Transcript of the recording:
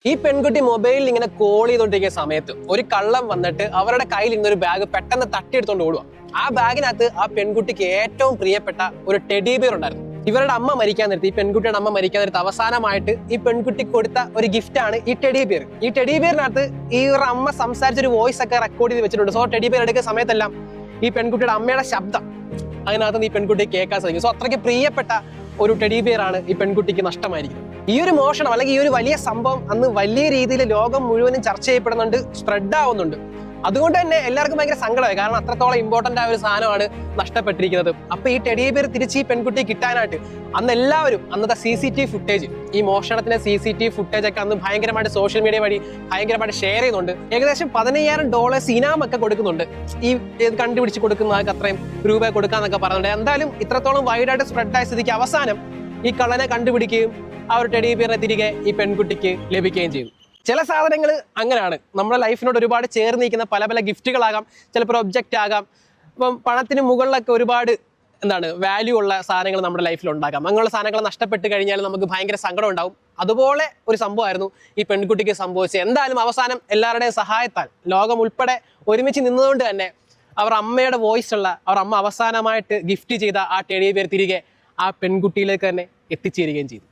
ഈ പെൺകുട്ടി മൊബൈലിൽ ഇങ്ങനെ കോൾ ചെയ്തോണ്ടിരിക്കുന്ന സമയത്ത് ഒരു കള്ളം വന്നിട്ട് അവരുടെ കയ്യിൽ ഇന്നൊരു ബാഗ് പെട്ടെന്ന് തട്ടിയെടുത്തോണ്ട് ഓടുക. ആ ബാഗിനകത്ത് ആ പെൺകുട്ടിക്ക് ഏറ്റവും പ്രിയപ്പെട്ട ഒരു ടെഡി ബിയർ ഉണ്ടായിരുന്നു. ഇവരുടെ അമ്മ മരിക്കാൻ നേരത്ത്, ഈ പെൺകുട്ടിയുടെ അമ്മ മരിക്കാൻ നേരത്ത് അവസാനമായിട്ട് ഈ പെൺകുട്ടി കൊടുത്ത ഒരു ഗിഫ്റ്റ് ആണ് ഈ ടെഡി ബിയർ. ഈ ടെഡി ബിയറിനകത്ത് ഈ ഒരു അമ്മ സംസാരിച്ചൊരു വോയിസ് ഒക്കെ റെക്കോർഡ് ചെയ്ത് വെച്ചിട്ടുണ്ട്. സോ ടെഡി ബിയർ എടുക്കുന്ന സമയത്തെല്ലാം ഈ പെൺകുട്ടിയുടെ അമ്മയുടെ ശബ്ദം അതിനകത്ത് ഈ പെൺകുട്ടി കേൾക്കാൻ സാധിക്കും. സോ അത്രയ്ക്ക് പ്രിയപ്പെട്ട ഒരു ടെഡി ബിയർ ആണ് ഈ പെൺകുട്ടിക്ക് നഷ്ടമായിരിക്കുന്നത്. ഈ ഒരു മോഷണം അല്ലെങ്കിൽ ഈ ഒരു വലിയ സംഭവം അന്ന് വലിയ രീതിയിൽ ലോകം മുഴുവനും ചർച്ച ചെയ്യപ്പെടുന്നുണ്ട്, സ്പ്രെഡ് ആവുന്നുണ്ട്. അതുകൊണ്ട് തന്നെ എല്ലാവർക്കും ഭയങ്കര സങ്കടമായി. കാരണം അത്രത്തോളം ഇമ്പോർട്ടന്റ് ആയ ഒരു സാധനമാണ് നഷ്ടപ്പെട്ടിരിക്കുന്നത്. അപ്പൊ ഈ ടെഡി ബിയർ തിരിച്ച് ഈ പെൺകുട്ടി കിട്ടാനായിട്ട് അന്ന് എല്ലാവരും അന്നത്തെ CCTV ഫുട്ടേജ്, ഈ മോഷണത്തിന്റെ CCTV ഫുട്ടേജ് ഒക്കെ അന്ന് ഭയങ്കരമായിട്ട് സോഷ്യൽ മീഡിയ വഴി ഭയങ്കരമായിട്ട് ഷെയർ ചെയ്യുന്നുണ്ട്. ഏകദേശം $15,000 ഇനാം ഒക്കെ കൊടുക്കുന്നുണ്ട് ഈ കണ്ടുപിടിച്ച് കൊടുക്കുന്ന ആൾക്ക് അത്രയും രൂപ കൊടുക്കാന്നൊക്കെ പറയുന്നുണ്ട്. എന്തായാലും ഇത്രത്തോളം വൈഡായിട്ട് സ്പ്രെഡ് ആയ സ്ഥിതിക്ക് അവസാനം ഈ കള്ളനെ കണ്ടുപിടിക്കുകയും ആ ഒരു ടെഡി ബിയറിനെ തിരികെ ഈ പെൺകുട്ടിക്ക് ലഭിക്കുകയും ചെയ്തു. ചില സാധനങ്ങൾ അങ്ങനെയാണ്, നമ്മുടെ ലൈഫിനോട് ഒരുപാട് ചേർന്ന് നിൽക്കുന്ന പല പല ഗിഫ്റ്റുകളാകാം, ചിലപ്പോൾ ഒബ്ജക്റ്റ് ആകാം. ഇപ്പം പണത്തിന് മുകളിലൊക്കെ ഒരുപാട് വാല്യൂ ഉള്ള സാധനങ്ങൾ നമ്മുടെ ലൈഫിൽ ഉണ്ടാകാം. അങ്ങനെയുള്ള സാധനങ്ങൾ നഷ്ടപ്പെട്ട് കഴിഞ്ഞാൽ നമുക്ക് ഭയങ്കര സങ്കടം ഉണ്ടാവും. അതുപോലെ ഒരു സംഭവമായിരുന്നു ഈ പെൺകുട്ടിക്ക് സംഭവിച്ചത്. എന്തായാലും അവസാനം എല്ലാവരുടെയും സഹായത്താൽ ലോകം ഉൾപ്പെടെ ഒരുമിച്ച് നിന്നതുകൊണ്ട് തന്നെ അവർ അമ്മയുടെ വോയിസ് ഉള്ള അവർ അമ്മ അവസാനമായിട്ട് ഗിഫ്റ്റ് ചെയ്ത ആ ടെഡി ബിയർ തിരികെ ആ പെൺകുട്ടിയിലേക്ക് തന്നെ എത്തിച്ചേരുകയും ചെയ്തു.